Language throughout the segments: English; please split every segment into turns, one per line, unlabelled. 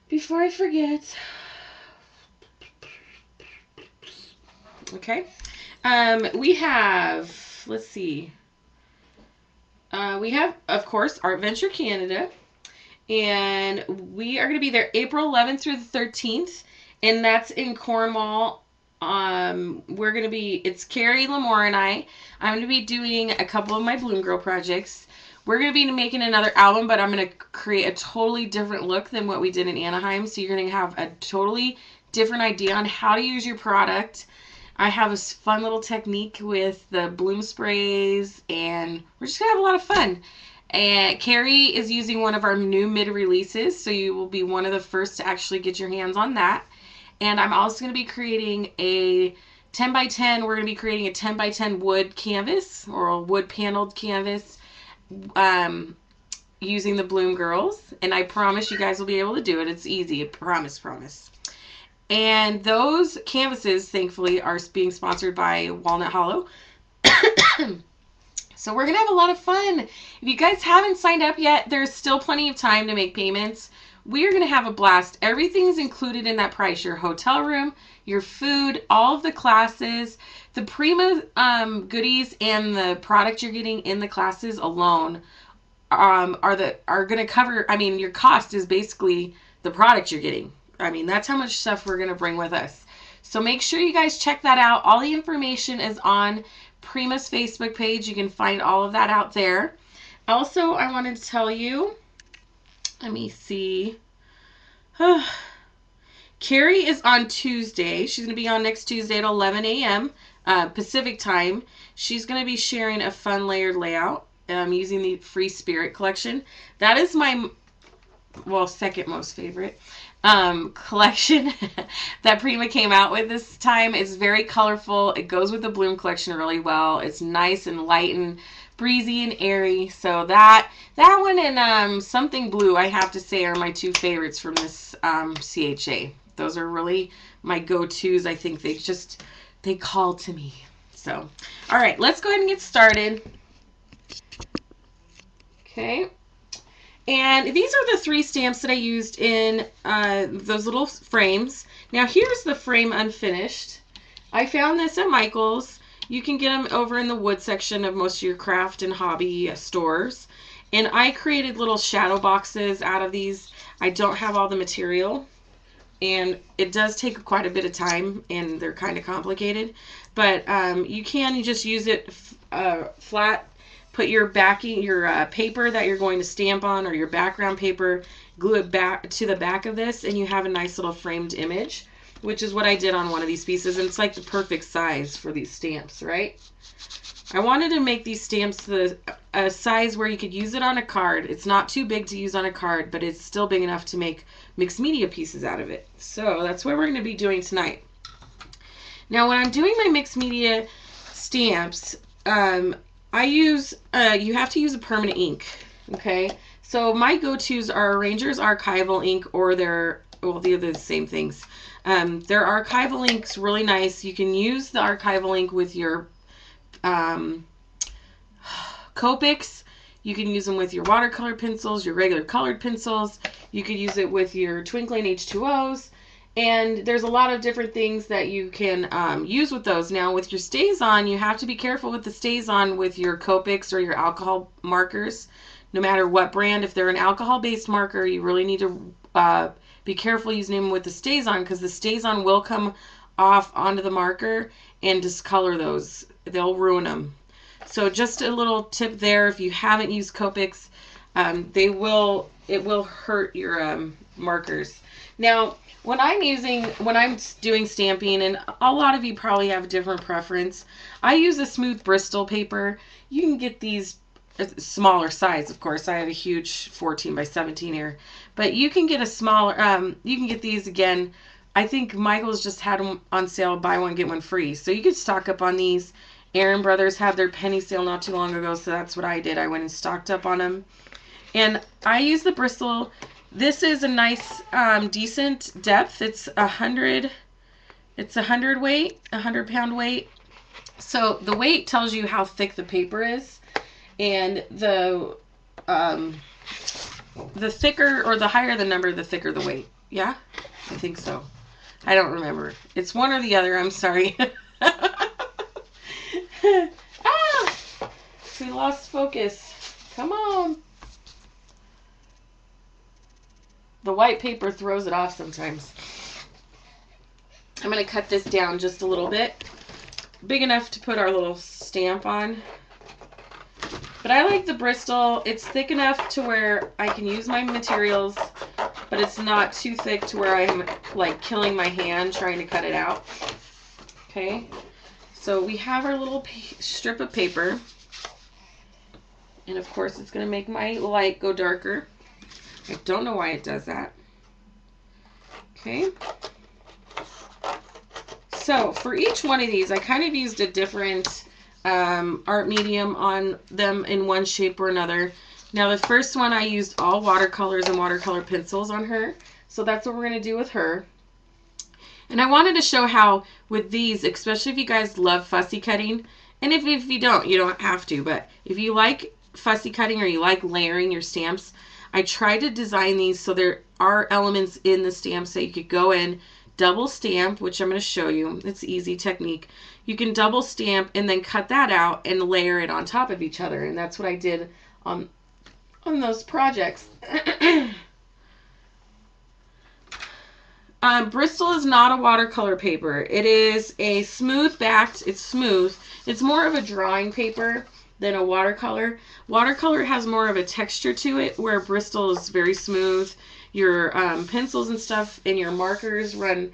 before I forget. Okay. We have, let's see. We have, of course, Art Venture Canada. And we are going to be there April 11th through the 13th. And that's in Cornwall. We're going to be, it's Carrie Lamore and I'm going to be doing a couple of my Bloom Girl projects. We're going to be making another album, but I'm going to create a totally different look than what we did in Anaheim. So you're going to have a totally different idea on how to use your product. I have a fun little technique with the bloom sprays, and we're just going to have a lot of fun. And Carrie is using one of our new mid-releases, so you will be one of the first to actually get your hands on that. And I'm also going to be creating a 10 by 10. We're going to be creating a 10 by 10 wood canvas, or a wood paneled canvas, using the Bloom Girls. And I promise you guys will be able to do it. It's easy. Promise, promise. And those canvases, thankfully, are being sponsored by Walnut Hollow. So we're going to have a lot of fun. If you guys haven't signed up yet, there's still plenty of time to make payments. We're going to have a blast. Everything's included in that price. Your hotel room, your food, all of the classes, the Prima goodies, and the product you're getting in the classes alone are going to cover, I mean, your cost is basically the product you're getting. I mean, that's how much stuff we're going to bring with us. So make sure you guys check that out. All the information is on Prima's Facebook page. You can find all of that out there. Also, I wanted to tell you, let me see. Carrie is on Tuesday. She's going to be on next Tuesday at 11 a.m. Pacific time. She's going to be sharing a fun layered layout using the Free Spirit collection. That is my, well, second most favorite collection that Prima came out with this time. It's very colorful. It goes with the Bloom collection really well. It's nice and light and breezy and airy. So that one and Something Blue, I have to say, are my two favorites from this CHA. Those are really my go-tos. I think they call to me. So, all right, let's go ahead and get started. Okay. And these are the 3 stamps that I used in those little frames. Now, here's the frame unfinished. I found this at Michael's. You can get them over in the wood section of most of your craft and hobby stores. And I created little shadow boxes out of these. I don't have all the material. And it does take quite a bit of time, and they're kind of complicated. But you just use it flat. Put your backing, your paper that you're going to stamp on, or your background paper, glue it back to the back of this, and you have a nice little framed image, which is what I did on one of these pieces. And it's like the perfect size for these stamps, right? I wanted to make these stamps a size where you could use it on a card. It's not too big to use on a card, but it's still big enough to make mixed media pieces out of it. So that's what we're going to be doing tonight. Now, when I'm doing my mixed media stamps, I use, you have to use a permanent ink, okay? So my go-tos are Arranger's Archival ink, or they're the same things. Their Archival ink's really nice. You can use the Archival ink with your Copics. You can use them with your watercolor pencils, your regular colored pencils. You could use it with your Twinkling H2Os. And there's a lot of different things that you can use with those. Now, with your StazOn, you have to be careful with the StazOn with your Copics or your alcohol markers, no matter what brand. If they're an alcohol-based marker, you really need to be careful using them with the StazOn, because the StazOn will come off onto the marker and discolor those. They'll ruin them. So just a little tip there: if you haven't used Copics, it will hurt your markers. Now, when I'm doing stamping, and a lot of you probably have a different preference, I use a smooth Bristol paper. You can get these smaller size, of course. I have a huge 14 by 17 here, but you can get a smaller, you can get these again. I think Michael's just had them on sale, buy one, get one free. So you could stock up on these. Aaron Brothers had their penny sale not too long ago, so that's what I did. I went and stocked up on them. And I use the Bristol. This is a nice, decent depth. It's 100 weight, 100-pound weight. So the weight tells you how thick the paper is, and the thicker or the higher the number, the thicker the weight. Yeah, I think so. I don't remember. It's one or the other. I'm sorry. Ah! We lost focus. Come on. The white paper throws it off sometimes. I'm going to cut this down just a little bit. Big enough to put our little stamp on. But I like the Bristol. It's thick enough to where I can use my materials, but it's not too thick to where I'm like killing my hand trying to cut it out. Okay, so we have our little strip of paper. And of course it's going to make my light go darker. I don't know why it does that. Okay. So for each one of these, I kind of used a different art medium on them in one shape or another. Now the first one I used all watercolors and watercolor pencils on her. So that's what we're going to do with her. And I wanted to show how with these, especially if you guys love fussy cutting, and if you don't, you don't have to, but if you like fussy cutting or you like layering your stamps, I tried to design these so there are elements in the stamps that you could go in, double stamp, which I'm going to show you. It's an easy technique. You can double stamp and then cut that out and layer it on top of each other. And that's what I did on those projects. Bristol is not a watercolor paper. It is a smooth backed. It's smooth. It's more of a drawing paper than a watercolor. Watercolor has more of a texture to it, where Bristol is very smooth. Your pencils and stuff and your markers run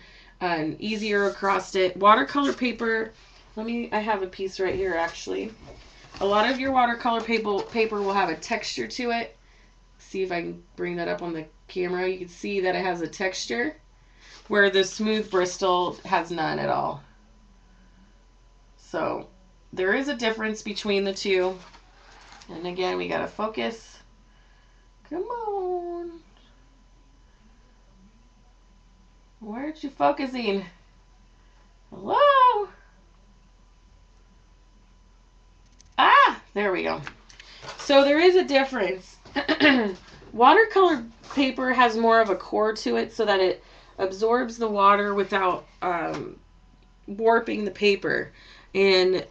easier across it. Watercolor paper, I have a piece right here actually. A lot of your watercolor paper will have a texture to it. See if I can bring that up on the camera. You can see that it has a texture, where the smooth Bristol has none at all. So there is a difference between the two. And again, we gotta focus. Come on. Where aren't you focusing? Hello? Ah, there we go. So there is a difference. Watercolor paper has more of a core to it so that it absorbs the water without warping the paper. And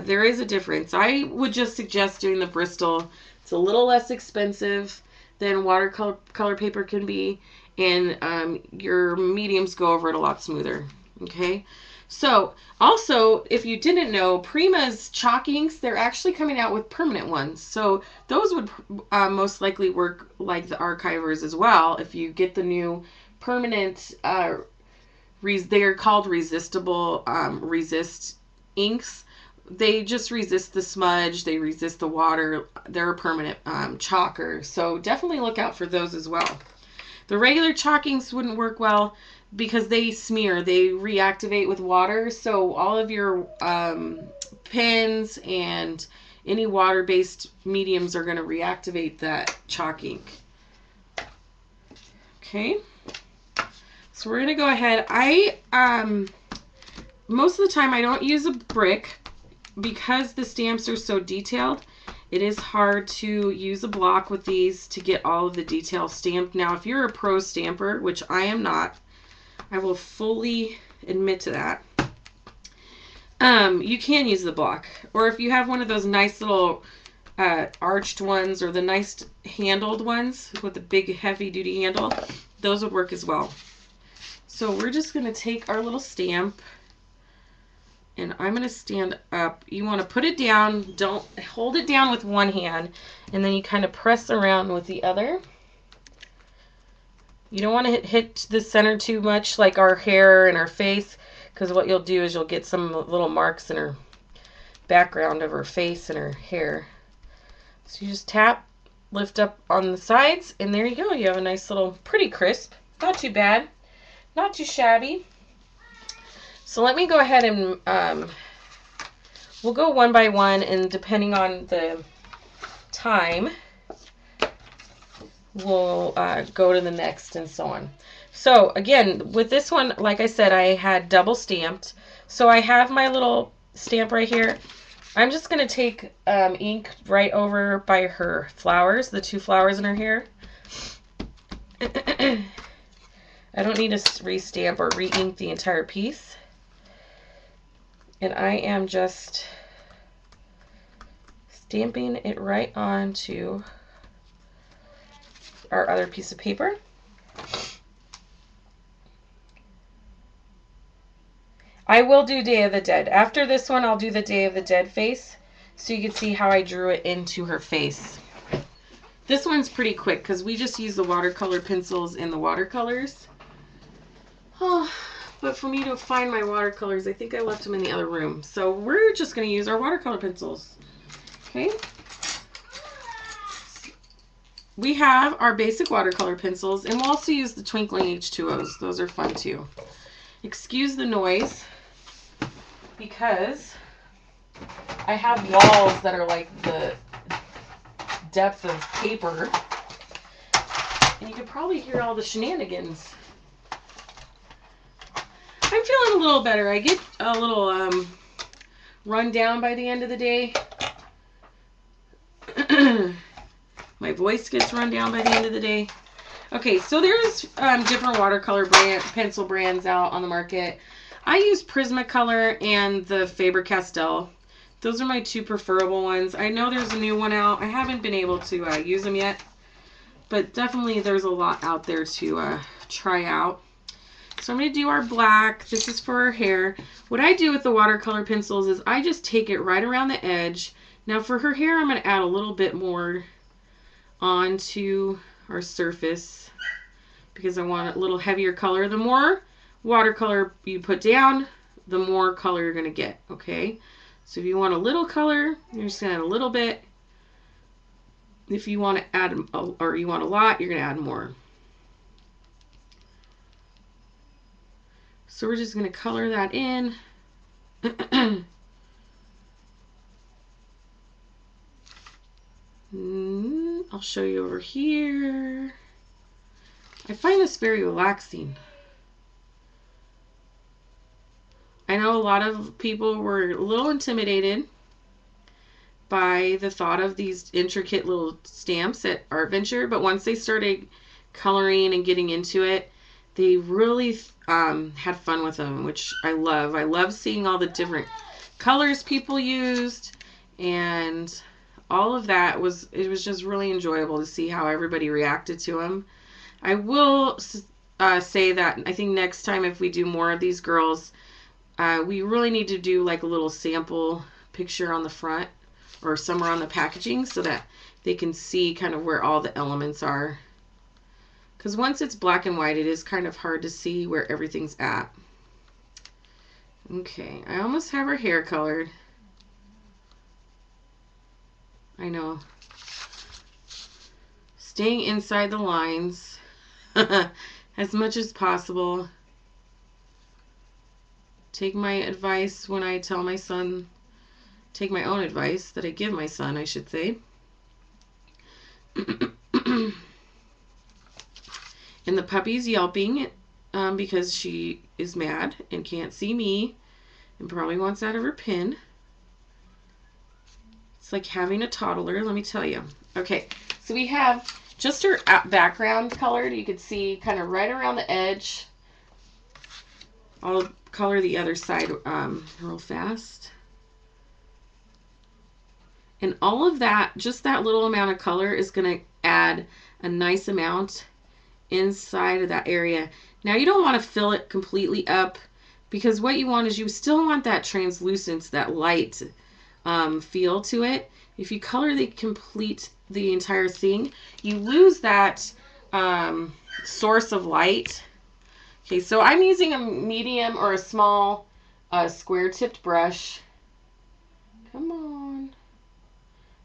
there is a difference. I would just suggest doing the Bristol. It's a little less expensive than watercolor paper can be, and your mediums go over it a lot smoother. Okay, so also, if you didn't know, Prima's chalk inks, they're actually coming out with permanent ones. So those would most likely work like the Archivers as well. If you get the new permanent, they're called resistible resist inks. They just resist the smudge. They resist the water. They're a permanent chalker. So definitely look out for those as well. The regular chalk inks wouldn't work well because they smear. They reactivate with water. So all of your pens and any water-based mediums are going to reactivate that chalk ink. Okay. So we're going to go ahead. Most of the time I don't use a brick because the stamps are so detailed. It is hard to use a block with these to get all of the details stamped. Now, if you're a pro stamper, which I am not, I will fully admit to that. You can use the block. Or if you have one of those nice little arched ones or the nice handled ones with a big heavy-duty handle, those would work as well. So we're just going to take our little stamp, and I'm going to stand up. You want to put it down. Don't hold it down with one hand, and then you kind of press around with the other. You don't want to hit the center too much like our hair and our face, because what you'll do is you'll get some little marks in her background of her face and her hair. So you just tap, lift up on the sides, and there you go. You have a nice little, pretty crisp. Not too bad. Not too shabby. So let me go ahead and we'll go one by one, and depending on the time, we'll go to the next and so on. So again, with this one, like I said, I had double stamped. So I have my little stamp right here. I'm just going to take ink right over by her flowers, the two flowers in her hair. I don't need to re-stamp or re-ink the entire piece. And I am just stamping it right onto our other piece of paper. I will do Day of the Dead. After this one, I'll do the Day of the Dead face so you can see how I drew it into her face. This one's pretty quick because we just use the watercolor pencils and the watercolors. Oh, but for me to find my watercolors, I think I left them in the other room. So we're just going to use our watercolor pencils. Okay. We have our basic watercolor pencils, and we'll also use the twinkling H2Os. Those are fun too. Excuse the noise because I have walls that are like the depth of paper, and you can probably hear all the shenanigans. I'm feeling a little better. I get a little run down by the end of the day. My voice gets run down by the end of the day. Okay, so there's different watercolor pencil brands out on the market. I use Prismacolor and the Faber-Castell. Those are my two preferable ones. I know there's a new one out. I haven't been able to use them yet, but definitely there's a lot out there to try out. So I'm going to do our black. This is for her hair. What I do with the watercolor pencils is I just take it right around the edge. Now for her hair, I'm going to add a little bit more onto our surface because I want a little heavier color. The more watercolor you put down, the more color you're going to get, okay? So if you want a little color, you're just going to add a little bit. If you want to add, or you want a lot, you're going to add more. So we're just going to color that in. I'll show you over here. I find this very relaxing. I know a lot of people were a little intimidated by the thought of these intricate little stamps at Art Venture, but once they started coloring and getting into it, they really had fun with them, which I love. I love seeing all the different colors people used, and all of that was just really enjoyable to see how everybody reacted to them. I will say that I think next time if we do more of these girls, we really need to do like a little sample picture on the front or somewhere on the packaging so that they can see kind of where all the elements are. Because once it's black and white, it is kind of hard to see where everything's at. Okay, I almost have her hair colored. I know. Staying inside the lines as much as possible. Take my advice when I tell my son, take my own advice that I give my son, I should say. And the puppy's yelping because she is mad and can't see me and probably wants out of her pen. It's like having a toddler, let me tell you. Okay, so we have just her background colored. You can see kind of right around the edge. I'll color the other side real fast. And all of that, just that little amount of color is going to add a nice amount inside of that area. Now you don't want to fill it completely up because what you want is you still want that translucence, that light feel to it. If you color the entire thing, you lose that source of light. Okay, so I'm using a medium or a small square tipped brush. Come on.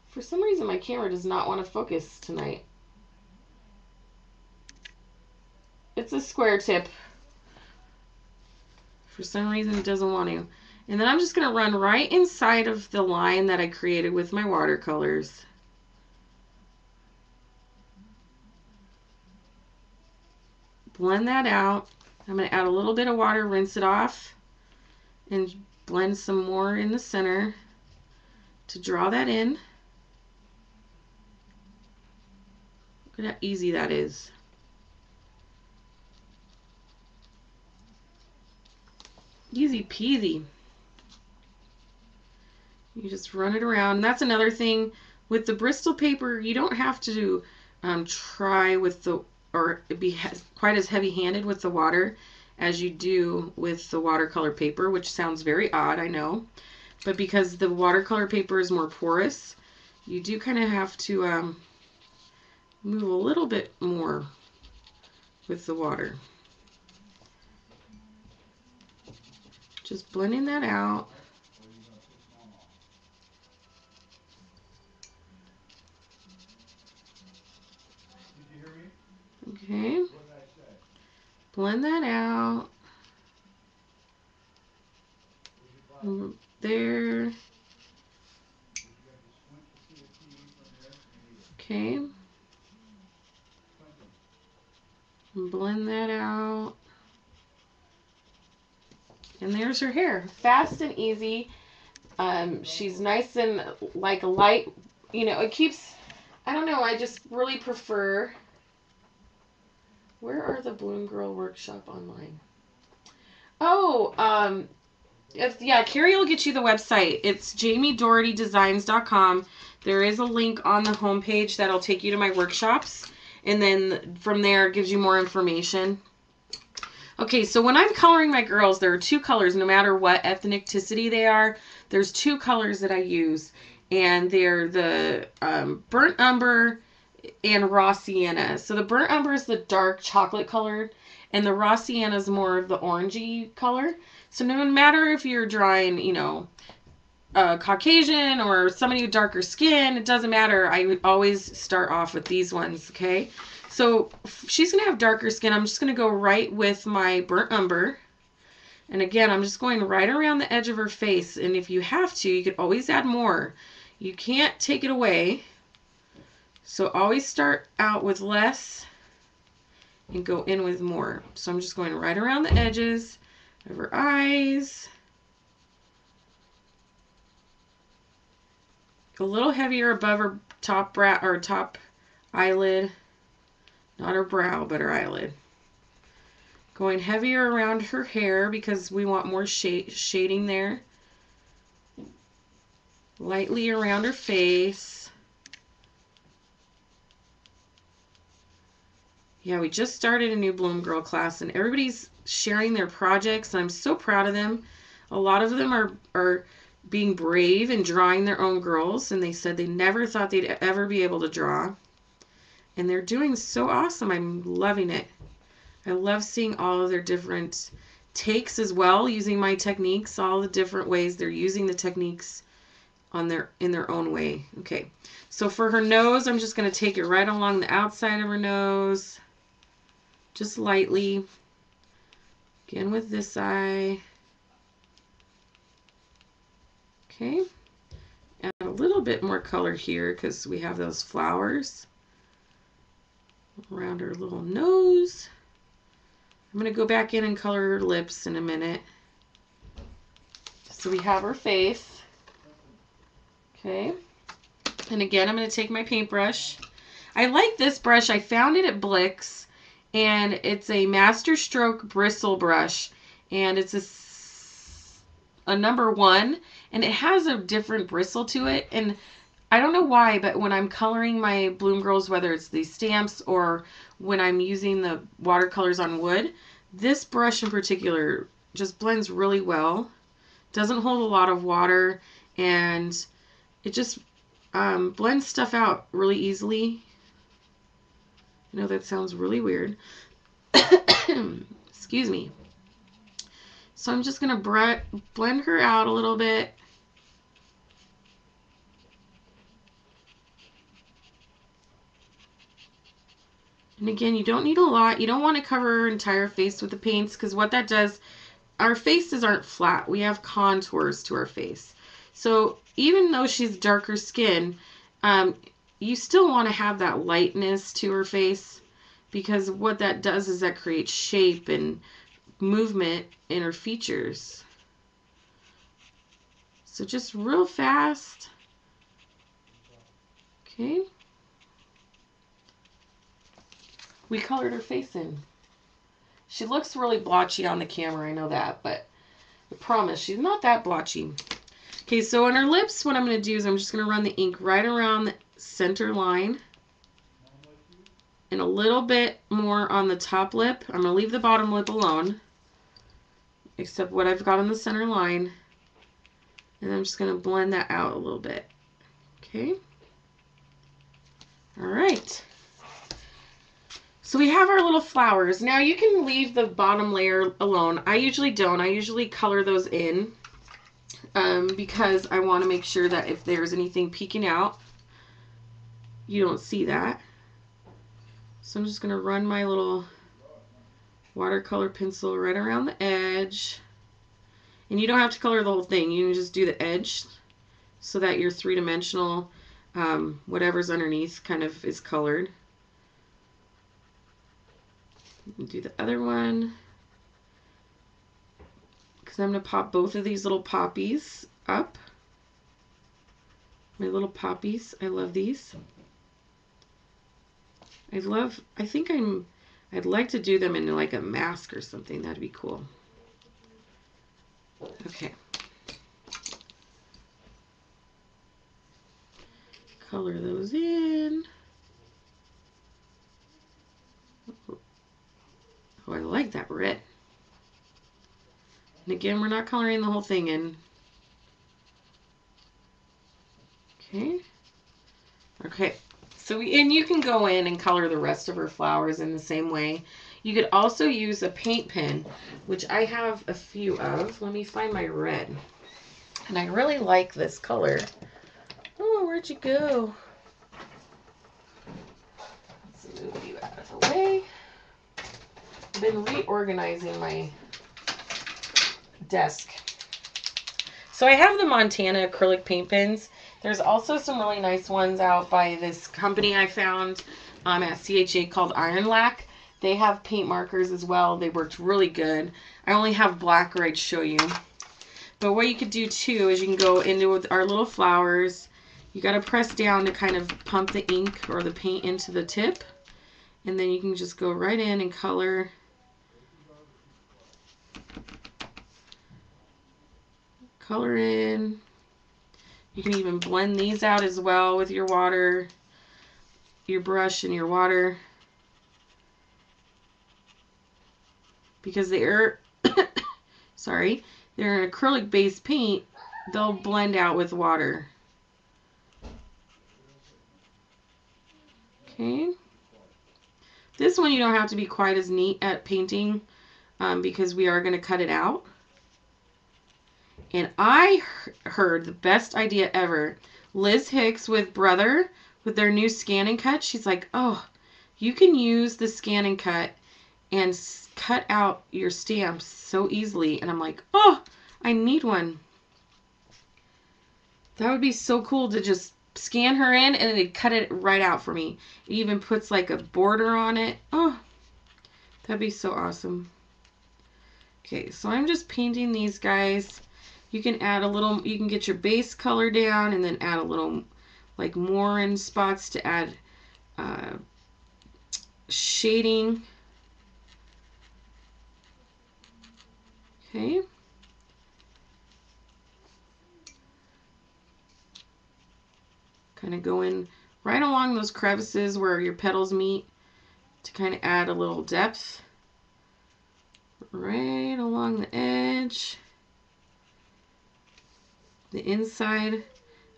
For some reason my camera does not want to focus tonight. It's a square tip. For some reason it doesn't want to. And then I'm just going to run right inside of the line that I created with my watercolors. Blend that out. I'm going to add a little bit of water, rinse it off, and blend some more in the center to draw that in. Look at how easy that is. Easy peasy. You just run it around. And that's another thing with the Bristol paper. You don't have to try with the, or be quite as heavy-handed with the water as you do with the watercolor paper, which sounds very odd, I know. But because the watercolor paper is more porous, you do kind of have to move a little bit more with the water. Just blending that out. Okay. Blend that out. There. Okay. Blend that out. And there's her hair. Fast and easy. She's nice and like light. You know, it keeps, I don't know, I just really prefer. Where are the Bloom Girl Workshop online? Oh, yeah, Carrie will get you the website. It's jamiedohertydesigns.com. There is a link on the homepage that'll take you to my workshops. And then from there, it gives you more information. Okay, so when I'm coloring my girls, there are two colors, no matter what ethnicity they are. There's two colors that I use. And they're the burnt umber and raw sienna. So the burnt umber is the dark chocolate colored, and the raw sienna is more of the orangey color. So no matter if you're drawing, you know, a Caucasian or somebody with darker skin, it doesn't matter. I would always start off with these ones, okay? So she's going to have darker skin. I'm just going to go right with my burnt umber. And again, I'm just going right around the edge of her face. And if you have to, you could always add more. You can't take it away. So always start out with less and go in with more. So I'm just going right around the edges of her eyes. A little heavier above her top brow or top eyelid. Not her brow, but her eyelid. Going heavier around her hair because we want more shading there. Lightly around her face. Yeah, we just started a new Bloom Girl class and everybody's sharing their projects. And I'm so proud of them. A lot of them are being brave and drawing their own girls. And they said they never thought they'd ever be able to draw. And they're doing so awesome. I'm loving it. I love seeing all of their different takes as well, using my techniques, all the different ways they're using the techniques in their own way. Okay, so for her nose, I'm just going to take it right along the outside of her nose, just lightly. Again with this eye. Okay, add a little bit more color here because we have those flowers around her little nose. I'm going to go back in and color her lips in a minute. So we have her face. Okay. And again, I'm going to take my paintbrush. I like this brush. I found it at Blick's. And it's a Master Stroke bristle brush. And it's a number 1. And it has a different bristle to it. And I don't know why, but when I'm coloring my Bloom Girls, whether it's these stamps or when I'm using the watercolors on wood, this brush in particular just blends really well. Doesn't hold a lot of water, and it just blends stuff out really easily. I know that sounds really weird. Excuse me. So I'm just going to blend her out a little bit. And again, you don't need a lot. You don't want to cover her entire face with the paints because what that does, our faces aren't flat. We have contours to our face. So even though she's darker skin, you still want to have that lightness to her face because what that does is that creates shape and movement in her features. So just real fast. Okay. We colored her face in. She looks really blotchy on the camera, I know that, but I promise, she's not that blotchy. Okay, so on her lips, what I'm going to do is I'm just going to run the ink right around the center line. And a little bit more on the top lip. I'm going to leave the bottom lip alone, except what I've got on the center line. And I'm just going to blend that out a little bit. Okay. All right. So we have our little flowers. Now you can leave the bottom layer alone. I usually don't. I usually color those in because I want to make sure that if there's anything peeking out, you don't see that. So I'm just going to run my little watercolor pencil right around the edge. And you don't have to color the whole thing. You can just do the edge so that your three-dimensional, whatever's underneath kind of is colored. Do the other one. Because I'm going to pop both of these little poppies up. My little poppies. I love these. I'd like to do them in like a mask or something. That'd be cool. Okay. Color those in. Oh, I like that red. And again, we're not coloring the whole thing in. Okay. Okay. So and you can go in and color the rest of her flowers in the same way. You could also use a paint pen, which I have a few of. Let me find my red. And I really like this color. Oh, where'd you go? Let's move you out of the way. I've been reorganizing my desk. So I have the Montana acrylic paint pens. There's also some really nice ones out by this company I found at CHA called Iron Lac. They have paint markers as well. They worked really good. I only have black or I'd show you. But what you could do too is you can go into our little flowers. You got to press down to kind of pump the ink or the paint into the tip. And then you can just go right in and color. Color in. You can even blend these out as well with your water, your brush and your water. Because they're, sorry, they're an acrylic based paint, they'll blend out with water. Okay. This one you don't have to be quite as neat at painting because we are going to cut it out. And I heard the best idea ever. Liz Hicks with Brother, with their new Scan and Cut, she's like, oh, you can use the Scan and Cut and cut out your stamps so easily. And I'm like, oh, I need one. That would be so cool to just scan her in and it'd cut it right out for me. It even puts like a border on it. Oh, that'd be so awesome. Okay, so I'm just painting these guys. You can add a little, you can get your base color down and then add a little like more in spots to add shading. Okay. Kind of go in right along those crevices where your petals meet to kind of add a little depth. Right along the edge. The inside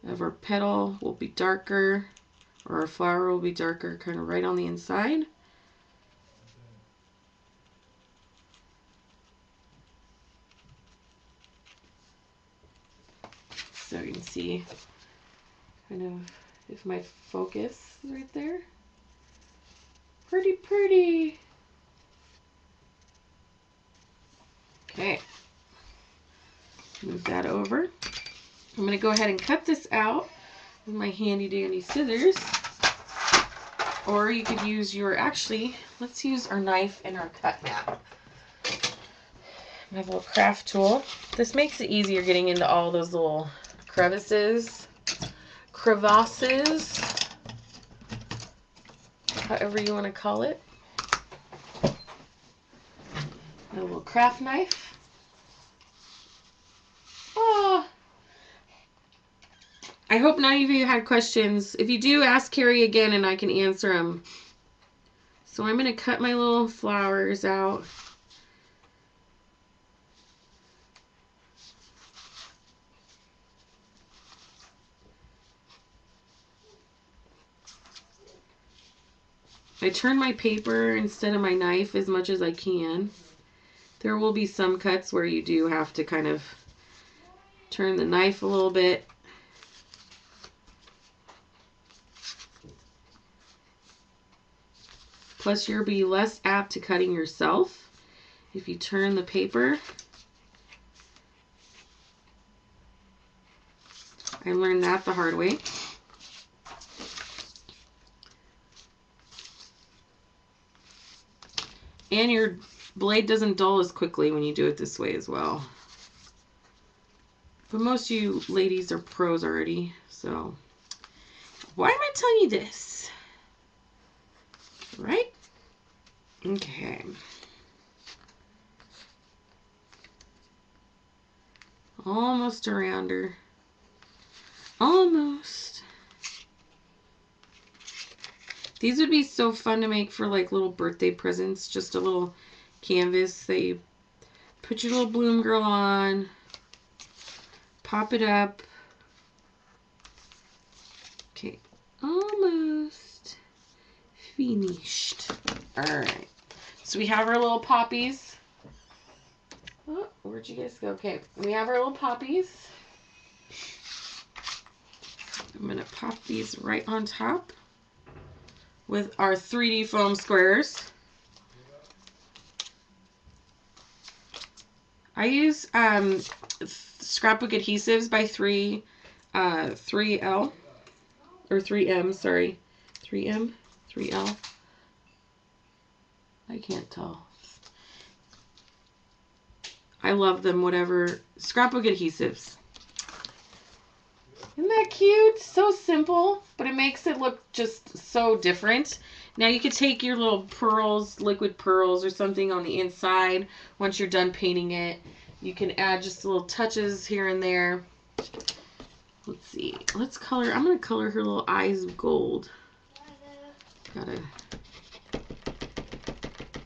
of our petal will be darker, or our flower will be darker, kind of right on the inside. So you can see kind of if my focus is right there. Pretty, pretty. Okay. Move that over. I'm going to go ahead and cut this out with my handy dandy scissors. Or you could use your, actually, let's use our knife and our cut mat. My little craft tool. This makes it easier getting into all those little crevices, crevasses, however you want to call it. A little craft knife. I hope none of you had questions. If you do, ask Carrie again and I can answer them. So I'm going to cut my little flowers out. I turn my paper instead of my knife as much as I can. There will be some cuts where you do have to kind of turn the knife a little bit. Plus, you'll be less apt to cutting yourself if you turn the paper. I learned that the hard way. And your blade doesn't dull as quickly when you do it this way as well. But most of you ladies are pros already, so why am I telling you this? Right? Okay. Almost around her. Almost. These would be so fun to make for like little birthday presents. Just a little canvas that you put your little bloom girl on. Pop it up. Okay. Almost finished. Alright. So we have our little poppies. Oh, where'd you guys go? Okay. We have our little poppies. I'm going to pop these right on top with our 3D foam squares. I use scrapbook adhesives by 3L or 3M, sorry. 3M, 3L. I can't tell. I love them, whatever. Scrapbook adhesives. Isn't that cute? So simple, but it makes it look just so different. Now you could take your little pearls, liquid pearls or something on the inside. Once you're done painting it, you can add just little touches here and there. Let's see. Let's color. I'm going to color her little eyes gold. Gotta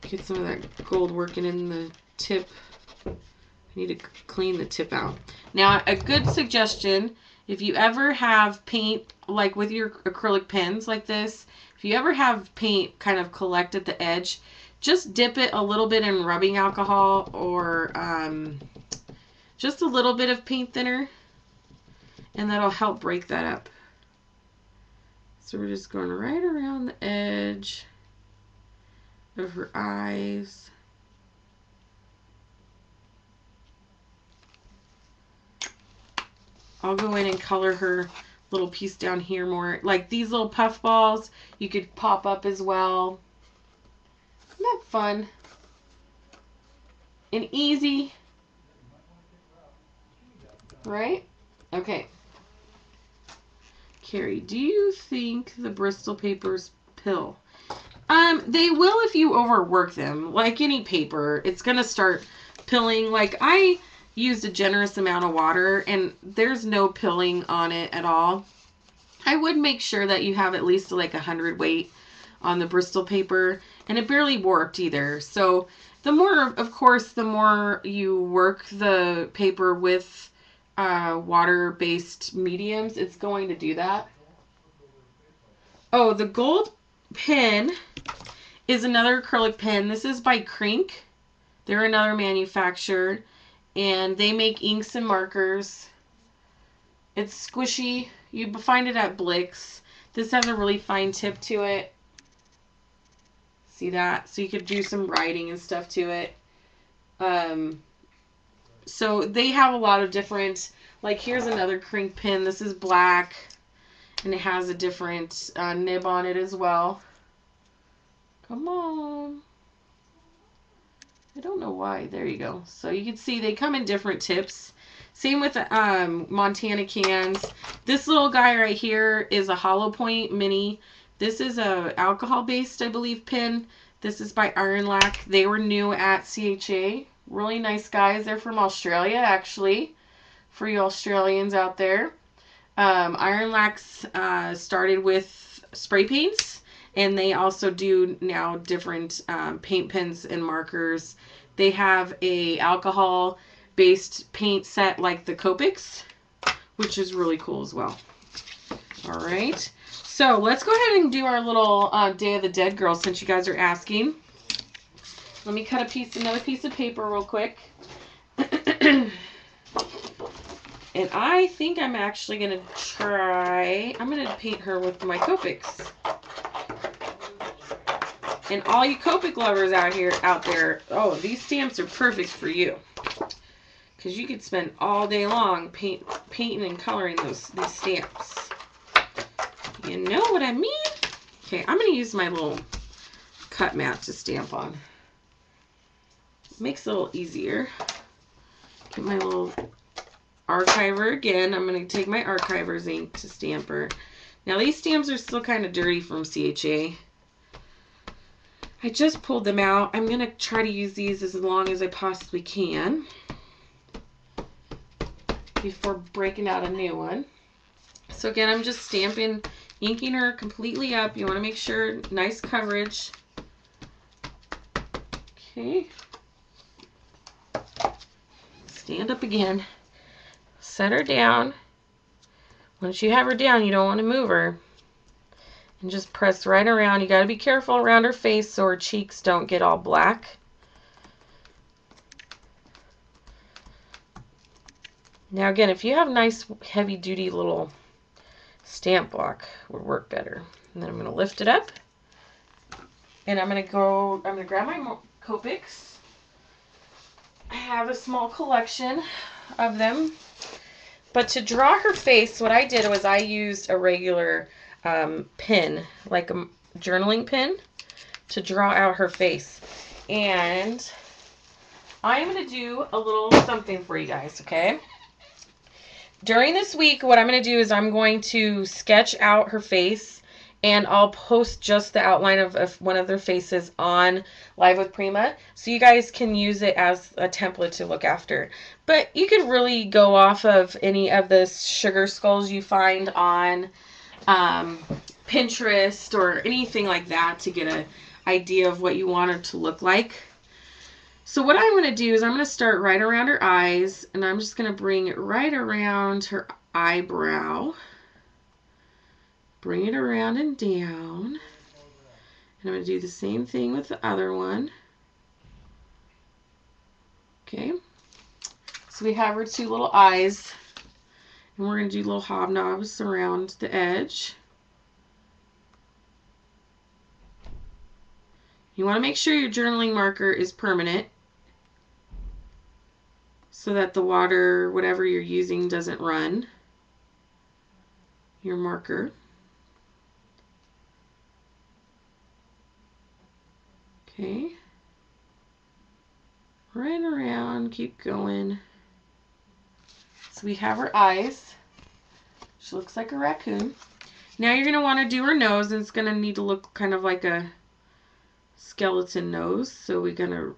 get some of that gold working in the tip. I need to clean the tip out. Now, a good suggestion, if you ever have paint, like with your acrylic pens like this, if you ever have paint kind of collect at the edge, just dip it a little bit in rubbing alcohol or just a little bit of paint thinner, and that'll help break that up. So we're just going right around the edge of her eyes. I'll go in and color her little piece down here more. Like these little puff balls, you could pop up as well. Isn't that fun? And easy. Right? Okay. Carrie, do you think the Bristol papers pill? They will if you overwork them. Like any paper, it's going to start pilling. Like I used a generous amount of water and there's no pilling on it at all. I would make sure that you have at least like 100 weight on the Bristol paper, and it barely warped either. So the more, of course, the more you work the paper with water-based mediums, it's going to do that. Oh, the gold pen is another acrylic pen. This is by Crink. They're another manufacturer, and they make inks and markers. It's squishy. You find it at Blix. This has a really fine tip to it. See that? So you could do some writing and stuff to it. So they have a lot of different, like here's another Crink pen. This is black, and it has a different nib on it as well. Come on. I don't know why. There you go. So you can see they come in different tips. Same with the Montana cans. This little guy right here is a hollow point mini. This is a alcohol-based, I believe, pen. This is by Iron Lac. They were new at CHA. Really nice guys. They're from Australia, actually, for you Australians out there. Iron Lax started with spray paints, and they also do now different paint pens and markers. They have a alcohol based paint set like the Copics, which is really cool as well. All right, so let's go ahead and do our little Day of the Dead girl since you guys are asking. Let me cut another piece of paper real quick. And I think I'm actually going to I'm going to paint her with my Copics. And all you Copic lovers out there, oh, these stamps are perfect for you. Because you could spend all day long painting and coloring these stamps. You know what I mean? Okay, I'm going to use my little cut mat to stamp on. Makes it a little easier. Get my little archiver again. I'm going to take my archiver's ink to stamp her. Now these stamps are still kind of dirty from CHA. I just pulled them out. I'm going to try to use these as long as I possibly can before breaking out a new one. So again, I'm just inking her completely up. You want to make sure nice coverage. Okay. Stand up again. Set her down. Once you have her down, you don't want to move her. And just press right around. You got to be careful around her face so her cheeks don't get all black. Now again, if you have nice heavy duty little stamp block, would work better. And then I'm going to lift it up. And I'm going to grab my Copics. I have a small collection of them. But to draw her face, what I did was I used a regular pen, like a journaling pen, to draw out her face. And I'm going to do a little something for you guys, okay? During this week, what I'm going to do is I'm going to sketch out her face, and I'll post just the outline of one of their faces on Live with Prima, so you guys can use it as a template to look after. But you could really go off of any of the sugar skulls you find on Pinterest or anything like that to get an idea of what you want her to look like. So what I'm going to do is I'm going to start right around her eyes, and I'm just going to bring it right around her eyebrow. Bring it around and down. And I'm going to do the same thing with the other one. Okay. So we have her two little eyes. And we're going to do little hobnobs around the edge. You want to make sure your journaling marker is permanent, so that the water, whatever you're using, doesn't run your marker. Okay. Right around, keep going. So we have her eyes. She looks like a raccoon. Now you're going to want to do her nose, and it's going to need to look kind of like a skeleton nose. So we're going to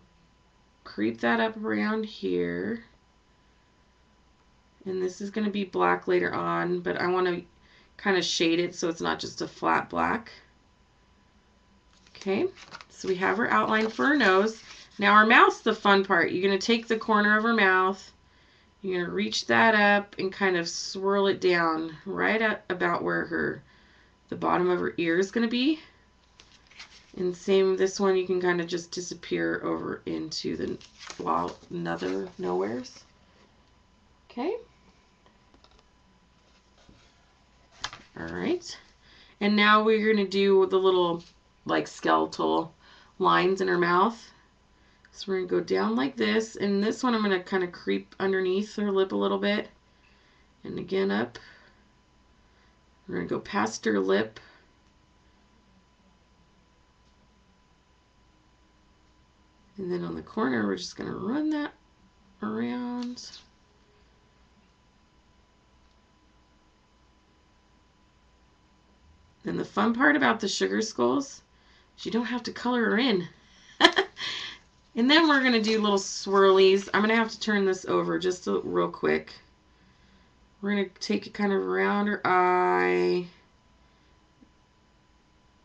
creep that up around here. And this is going to be black later on, but I want to kind of shade it so it's not just a flat black. Okay, so we have her outline for her nose. Now her mouth's the fun part. You're going to take the corner of her mouth, you're going to reach that up and kind of swirl it down right at about where the bottom of her ear is going to be. And same with this one, you can kind of just disappear over into the another nowheres. Okay. All right. And now we're going to do the little like skeletal lines in her mouth. So we're going to go down like this. And this one I'm going to kind of creep underneath her lip a little bit. And again up. We're going to go past her lip. And then on the corner, we're just going to run that around. And the fun part about the sugar skulls is you don't have to color her in. And then we're going to do little swirlies. I'm going to have to turn this over just real quick. We're going to take it kind of around her eye.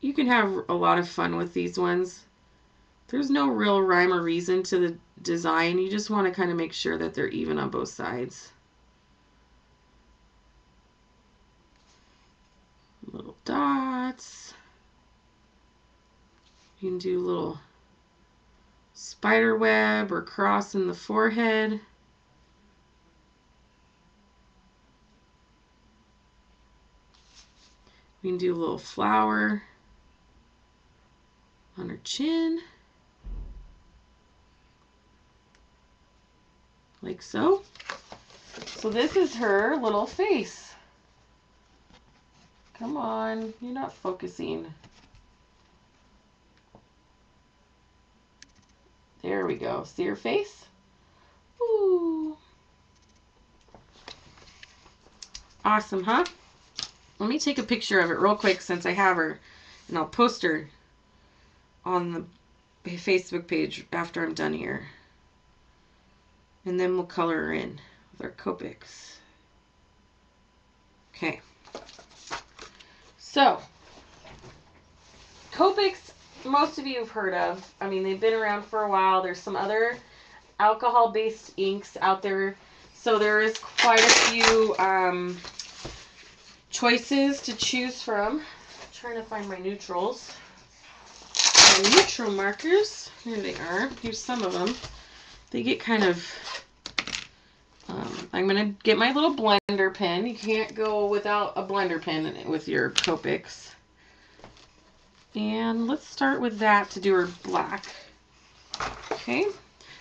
You can have a lot of fun with these ones. There's no real rhyme or reason to the design. You just want to kind of make sure that they're even on both sides. Little dots. You can do a little spider web or cross in the forehead. We can do a little flower on her chin. Like so. So this is her little face. Come on, you're not focusing. There we go. See her face? Ooh. Awesome, huh? Let me take a picture of it real quick since I have her, and I'll post her on the Facebook page after I'm done here. And then we'll color her in with our Copics. Okay. So, Copics, most of you have heard of. I mean, they've been around for a while. There's some other alcohol-based inks out there. So there is quite a few choices to choose from. I'm trying to find my neutrals. My neutral markers. Here they are. Here's some of them. They get kind of... I'm going to get my little blender pen. You can't go without a blender pen with your Copics. And let's start with that to do her black. Okay.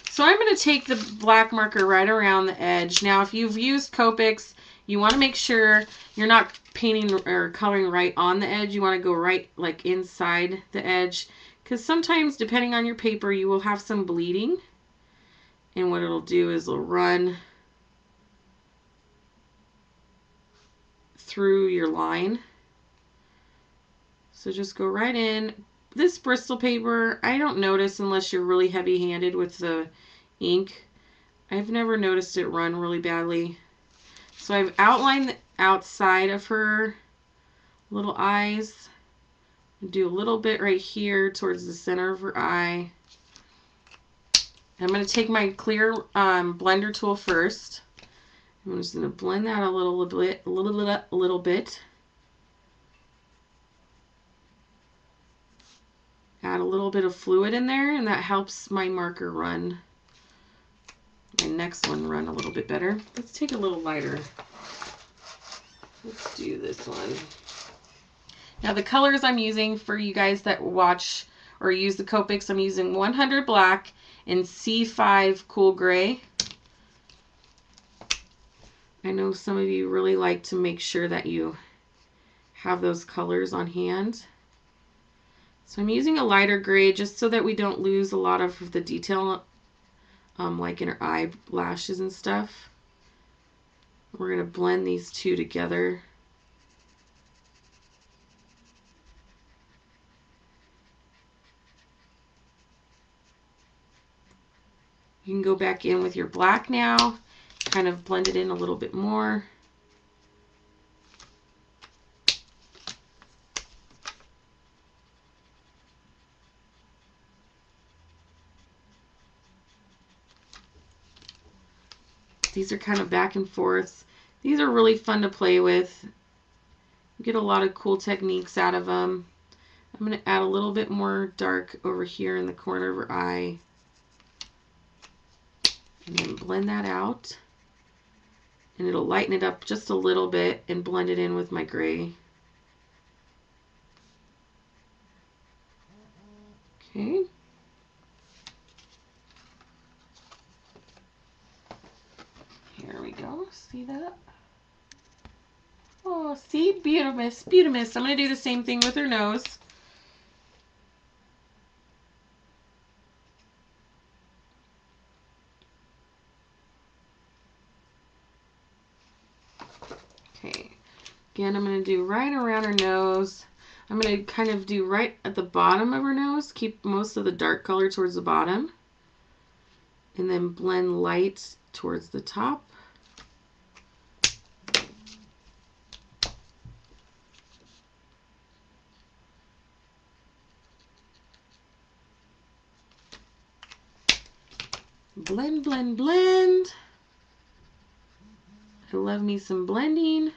So I'm going to take the black marker right around the edge. Now, if you've used Copics, you want to make sure you're not painting or coloring right on the edge. You want to go right like inside the edge. Because sometimes, depending on your paper, you will have some bleeding. And what it'll do is it'll run through your line. So just go right in. This Bristol paper, I don't notice unless you're really heavy-handed with the ink. I've never noticed it run really badly. So I've outlined the outside of her little eyes. Do a little bit right here towards the center of her eye. I'm going to take my clear blender tool first. I'm just going to blend that a little bit. Add a little bit of fluid in there, and that helps my marker run. My next one run a little bit better. Let's take a little lighter. Let's do this one. Now the colors I'm using for you guys that watch or use the Copics, I'm using 100 black and C5 cool gray. I know some of you really like to make sure that you have those colors on hand. So I'm using a lighter gray just so that we don't lose a lot of the detail, like in her eyelashes and stuff. We're going to blend these two together. You can go back in with your black now, kind of blend it in a little bit more. These are kind of back and forth. These are really fun to play with. You get a lot of cool techniques out of them. I'm going to add a little bit more dark over here in the corner of her eye. And then blend that out. And it'll lighten it up just a little bit and blend it in with my gray. Okay. Here we go. See that? Oh, see? Beautimous, beautimous. I'm going to do the same thing with her nose. Okay. Again, I'm going to do right around her nose. I'm going to kind of do right at the bottom of her nose. Keep most of the dark color towards the bottom. And then blend light towards the top. Blend, blend, blend. I love me some blending.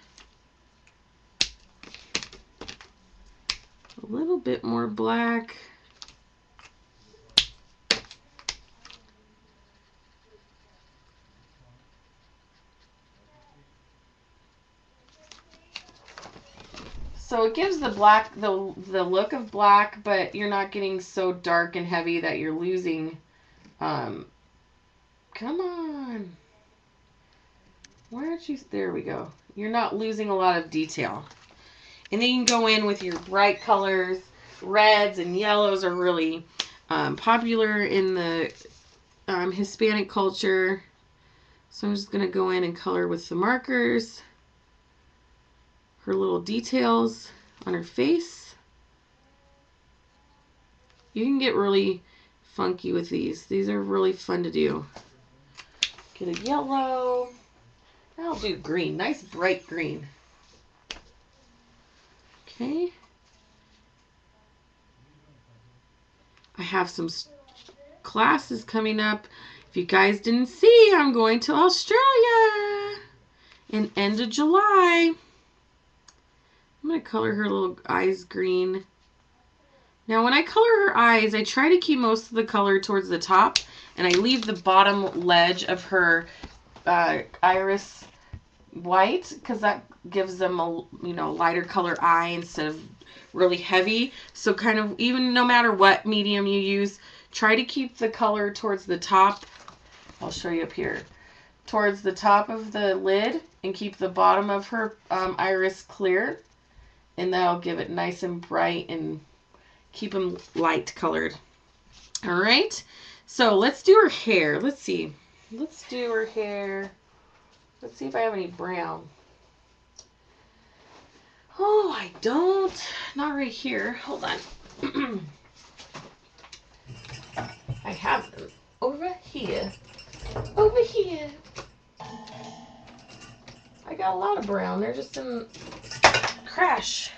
A little bit more black. So it gives the black the look of black, but you're not getting so dark and heavy that you're losing. Come on. Where'd you? There we go. You're not losing a lot of detail. And then you can go in with your bright colors. Reds and yellows are really popular in the Hispanic culture. So I'm just going to go in and color with the markers. Her little details on her face. You can get really funky with these. These are really fun to do. Get a yellow. I'll do green. Nice bright green. Okay. I have some classes coming up. If you guys didn't see, I'm going to Australia in end of July. I'm going to color her little eyes green. Now, when I color her eyes, I try to keep most of the color towards the top, and I leave the bottom ledge of her iris white, because that gives them a lighter color eye instead of really heavy. So kind of, even no matter what medium you use, try to keep the color towards the top. I'll show you up here. Towards the top of the lid, and keep the bottom of her iris clear. And that'll give it nice and bright and keep them light colored. All right. So let's do her hair. Let's see. Let's do her hair. Let's see if I have any brown. Oh, I don't. Not right here. Hold on. I have them over here. Over here. I got a lot of brown. They're just in crash.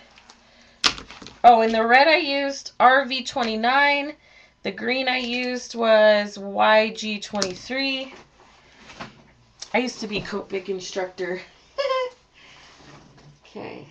Oh, and the red I used RV29. The green I used was YG23. I used to be Copic instructor. Okay.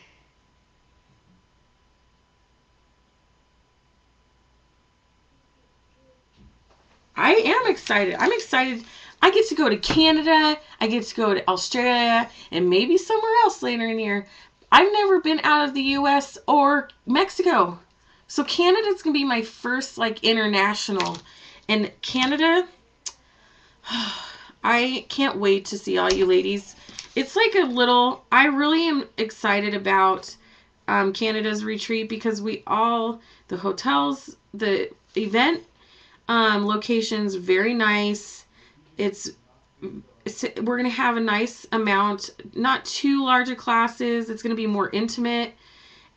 I am excited. I'm excited. I get to go to Canada. I get to go to Australia and maybe somewhere else later in the year. I've never been out of the U.S. or Mexico. So Canada's going to be my first, international. And Canada, I can't wait to see all you ladies. It's like a little, I really am excited about Canada's retreat because the hotels, the event location's very nice. We're going to have a nice amount, not too large of classes. It's going to be more intimate.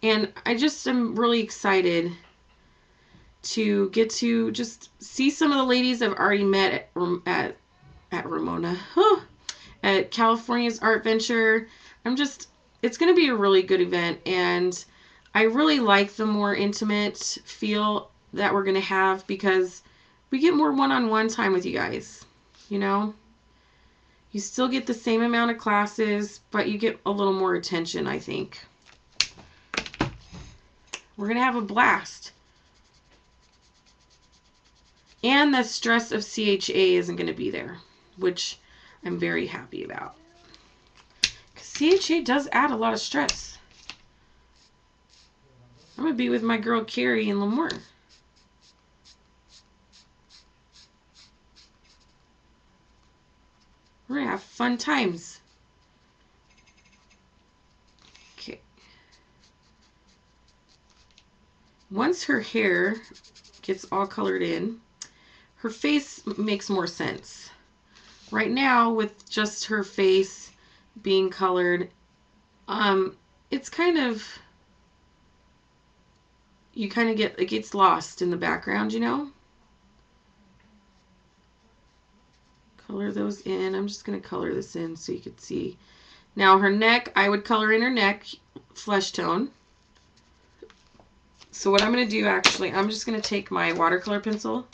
And I just am really excited to get to just see some of the ladies I've already met at Ramona, at California's Art Venture. It's going to be a really good event. And I really like the more intimate feel that we're going to have because we get more one-on-one time with you guys, You still get the same amount of classes, but you get a little more attention, I think. We're going to have a blast. And the stress of CHA isn't going to be there, which I'm very happy about. Because CHA does add a lot of stress. I'm going to be with my girl Carrie in Lemoore. We're going to have fun times. Okay. Once her hair gets all colored in, her face makes more sense. Right now, with just her face being colored, it's it gets lost in the background, Color those in. I'm just going to color this in so you can see. Now her neck, I would color in her neck flesh tone. So what I'm going to do actually, I'm just going to take my watercolor pencil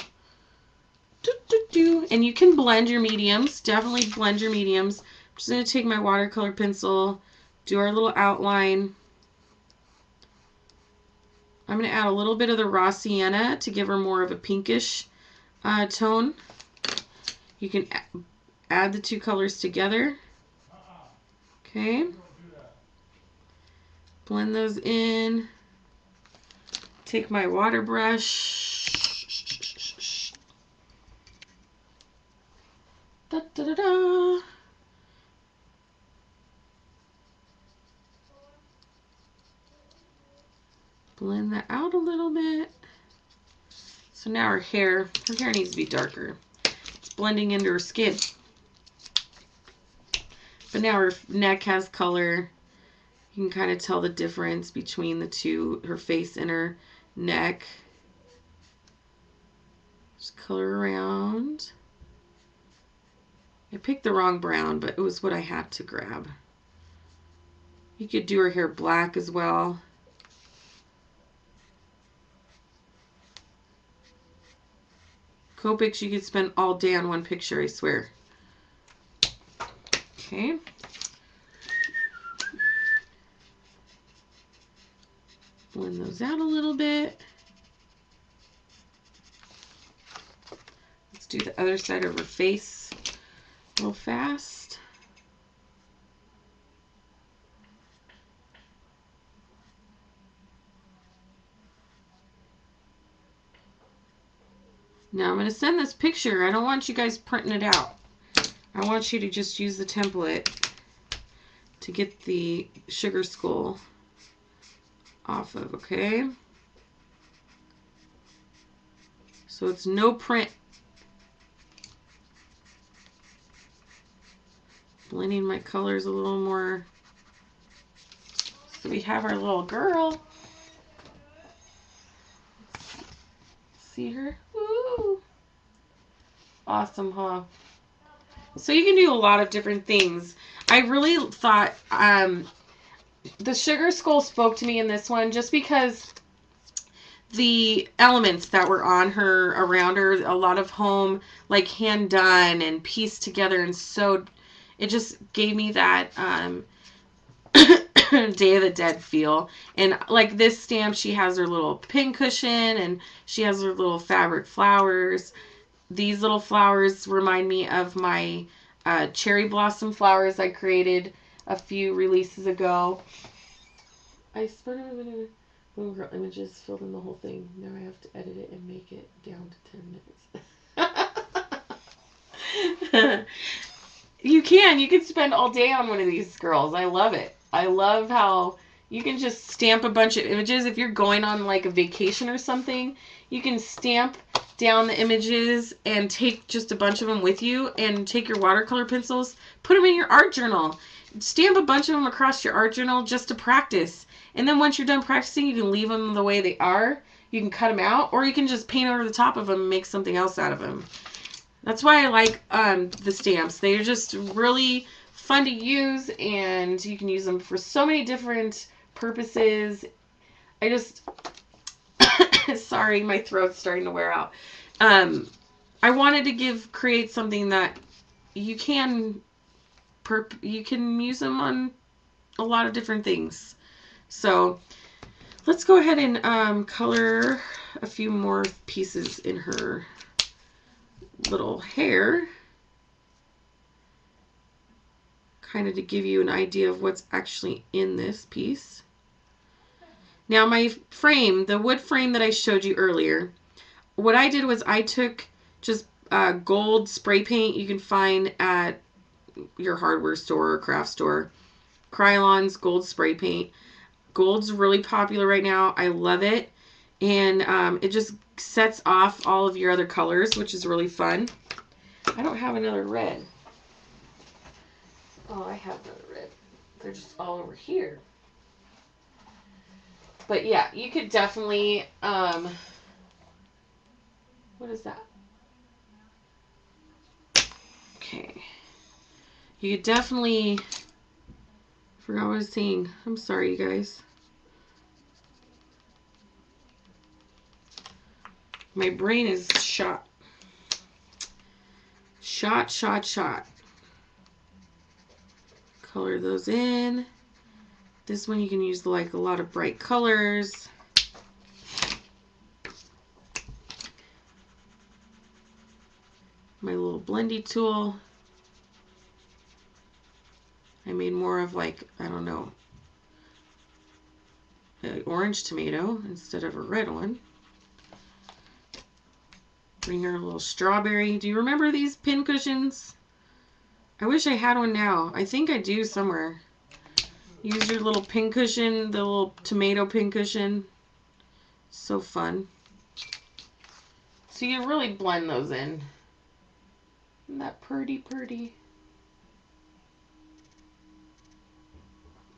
And you can blend your mediums. Definitely blend your mediums. I'm just going to take my watercolor pencil, do our little outline. I'm going to add a little bit of the raw sienna to give her more of a pinkish tone. You can add the two colors together. Okay. Blend those in. Take my water brush. Da, da, da, da. Blend that out a little bit. So now her hair needs to be darker. It's blending into her skin. But now her neck has color. You can kind of tell the difference between the two, her face and her neck. Just color around. I picked the wrong brown, but it was what I had to grab. You could do her hair black as well. Copics, you could spend all day on one picture, I swear. Okay. Blend those out a little bit. Let's do the other side of her face real fast. Now I'm going to send this picture. I don't want you guys printing it out. I want you to just use the template to get the sugar skull off of, okay? So it's no print. Blending my colors a little more. So we have our little girl. See her? Woo! Awesome, huh? So you can do a lot of different things. I really thought the sugar skull spoke to me in this one just because the elements that were on her, around her, a lot of home, like hand done and pieced together and sewed. It just gave me that Day of the Dead feel. And like this stamp, she has her little pin cushion and she has her little fabric flowers. These little flowers remind me of my cherry blossom flowers I created a few releases ago. I spent a minute. Boom Girl Images filled in the whole thing. Now I have to edit it and make it down to 10 minutes. You can spend all day on one of these girls. I love it. I love how you can just stamp a bunch of images. If you're going on like a vacation or something, you can stamp down the images and take just a bunch of them with you and take your watercolor pencils, put them in your art journal. Stamp a bunch of them across your art journal just to practice. And then once you're done practicing, you can leave them the way they are. You can cut them out, or you can just paint over the top of them and make something else out of them. That's why I like the stamps. They're just really fun to use, and you can use them for so many different purposes. I just, sorry, my throat's starting to wear out. I wanted to create something that you can use them on a lot of different things. So let's go ahead and color a few more pieces in her little hair, kind of to give you an idea of what's actually in this piece. Now my frame, the wood frame that I showed you earlier, what I did was I took just gold spray paint you can find at your hardware store or craft store. Krylon's gold spray paint. Gold's really popular right now. I love it. And it just sets off all of your other colors, which is really fun. I don't have another red. Oh, I have another red. They're just all over here. But yeah, you could definitely, what is that? Okay. You could definitely, forgot what I was saying. I'm sorry, you guys. My brain is shot. shot, shot, shot. Color those in. This one you can use like a lot of bright colors. My little blendy tool. I made more of like, I don't know, an orange tomato instead of a red one. Bring her a little strawberry. Do you remember these pin cushions? I wish I had one now. I think I do somewhere. Use your little pin cushion, the little tomato pin cushion. So fun. So you really blend those in. Isn't that pretty, pretty?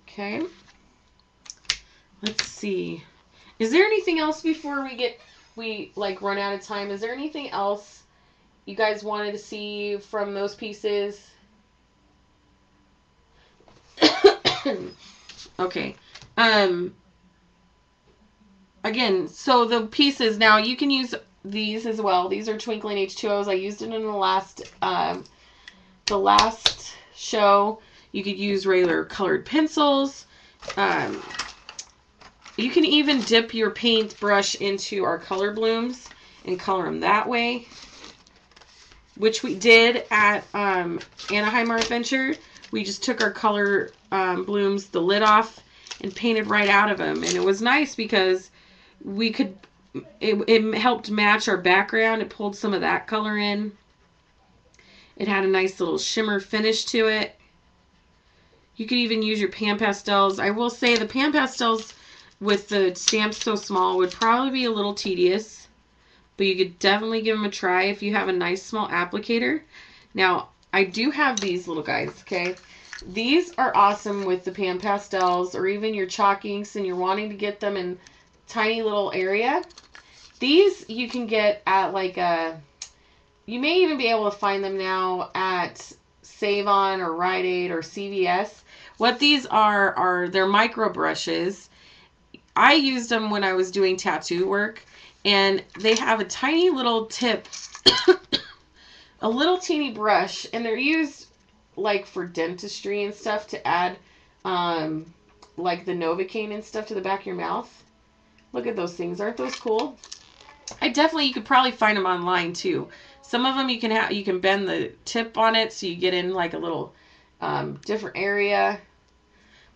Okay. Let's see. Is there anything else before we like run out of time? Is there anything else you guys wanted to see from those pieces? Okay. Again, so the pieces, now you can use these as well. These are twinkling H2Os. I used it in the last show. You could use regular colored pencils. You can even dip your paintbrush into our color blooms and color them that way, which we did at Anaheim Art Adventure. We just took our color blooms, the lid off, and painted right out of them. And it was nice because we could, it helped match our background. It pulled some of that color in. It had a nice little shimmer finish to it. You could even use your pan pastels. I will say the pan pastels with the stamps so small would probably be a little tedious, but you could definitely give them a try if you have a nice small applicator. Now, I do have these little guys, okay? These are awesome with the pan pastels or even your chalk inks and you're wanting to get them in tiny little area. These you can get at like you may even be able to find them now at Save-On or Rite Aid or CVS. What these are they're micro brushes. I used them when I was doing tattoo work, and they have a tiny little tip, a little teeny brush, and they're used like for dentistry and stuff to add like the Novocaine and stuff to the back of your mouth. Look at those things. Aren't those cool? You could probably find them online too. Some of them you can bend the tip on it so you get in like a little different area.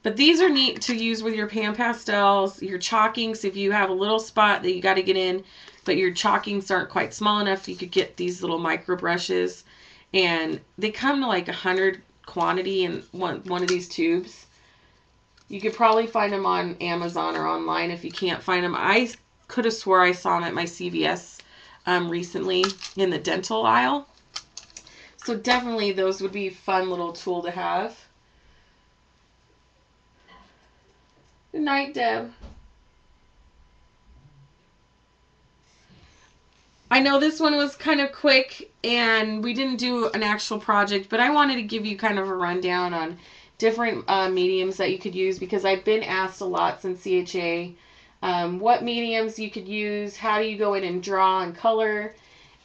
But these are neat to use with your pan pastels, your chalk inks. If you have a little spot that you got to get in, but your chalk inks aren't quite small enough, you could get these little micro brushes. And they come to like 100 quantity in one of these tubes. You could probably find them on Amazon or online if you can't find them. I could have swore I saw them at my CVS recently in the dental aisle. So definitely those would be a fun little tool to have. Good night, Deb. I know this one was kind of quick and we didn't do an actual project, but I wanted to give you kind of a rundown on different mediums that you could use because I've been asked a lot since CHA what mediums you could use, how do you go in and draw and color,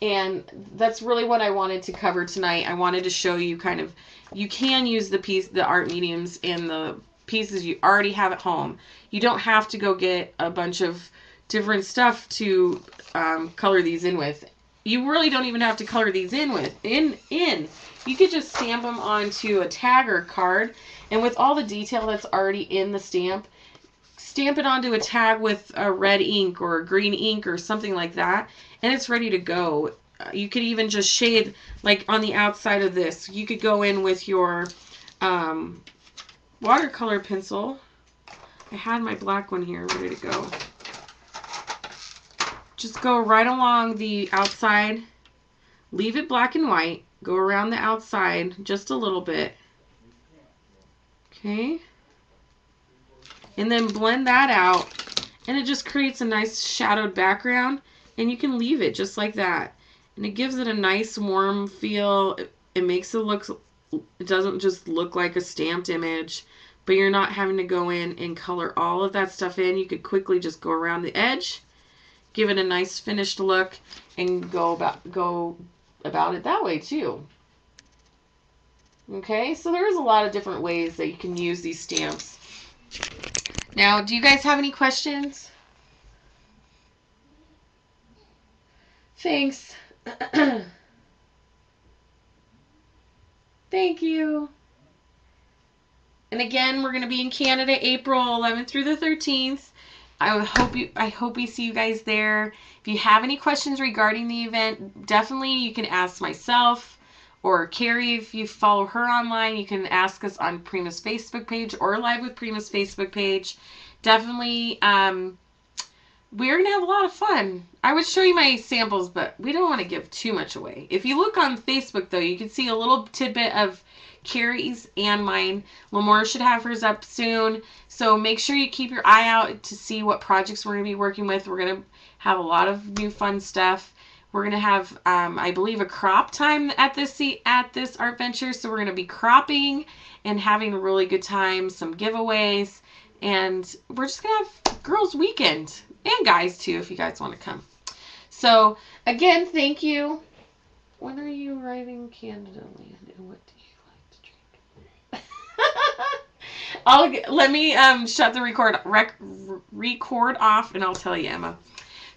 and that's really what I wanted to cover tonight. I wanted to show you kind of, you can use the art mediums and the pieces you already have at home. You don't have to go get a bunch of different stuff to color these in with. You really don't even have to color these in with. You could just stamp them onto a tag or card, and with all the detail that's already in the stamp it onto a tag with a red ink or a green ink or something like that, and it's ready to go. You could even just shade, like on the outside of this, you could go in with your watercolor pencil. I had my black one here ready to go. Just go right along the outside, leave it black and white, go around the outside just a little bit. Okay. And then blend that out, and it just creates a nice shadowed background, and you can leave it just like that. And it gives it a nice warm feel. It makes it look, it doesn't just look like a stamped image, but you're not having to go in and color all of that stuff in. You could quickly just go around the edge, give it a nice finished look, and go about it that way too. Okay, so there's a lot of different ways that you can use these stamps. Now, do you guys have any questions? Thanks. Thank you. And again, we're going to be in Canada April 11th through the 13th. I hope we see you guys there. If you have any questions regarding the event, definitely you can ask myself or Carrie. If you follow her online, you can ask us on Prima's Facebook page or Live with Prima's Facebook page. Definitely, we're going to have a lot of fun. I would show you my samples, but we don't want to give too much away. If you look on Facebook, though, you can see a little tidbit of Carrie's and mine. Lamore should have hers up soon. So make sure you keep your eye out to see what projects we're going to be working with. We're going to have a lot of new fun stuff. We're going to have, I believe, a crop time at this art venture. So we're going to be cropping and having a really good time, some giveaways. And we're just going to have girls' weekend. And guys, too, if you guys want to come. So, again, thank you. When are you arriving in Canada land? And what do you like to drink? Let me shut the record off, and I'll tell you, Emma.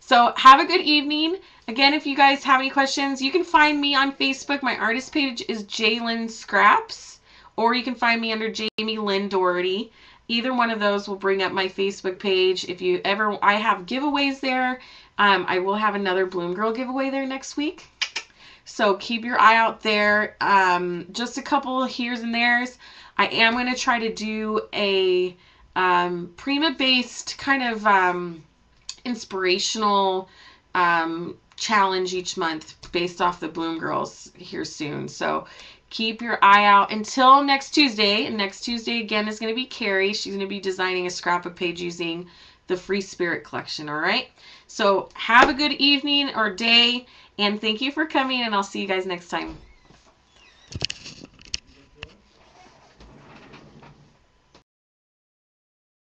So, have a good evening. Again, if you guys have any questions, you can find me on Facebook. My artist page is Jaylyn Scraps. Or you can find me under Jamie Lynn Doherty. Either one of those will bring up my Facebook page. If you ever, I have giveaways there. I will have another Bloom Girl giveaway there next week. So keep your eye out there. Just a couple here's and there's. I am going to try to do a Prima-based kind of inspirational challenge each month based off the Bloom Girls here soon. So keep your eye out until next Tuesday. And next Tuesday, again, is going to be Carrie. She's going to be designing a scrapbook page using the Free Spirit collection, all right? So have a good evening or day, and thank you for coming, and I'll see you guys next time.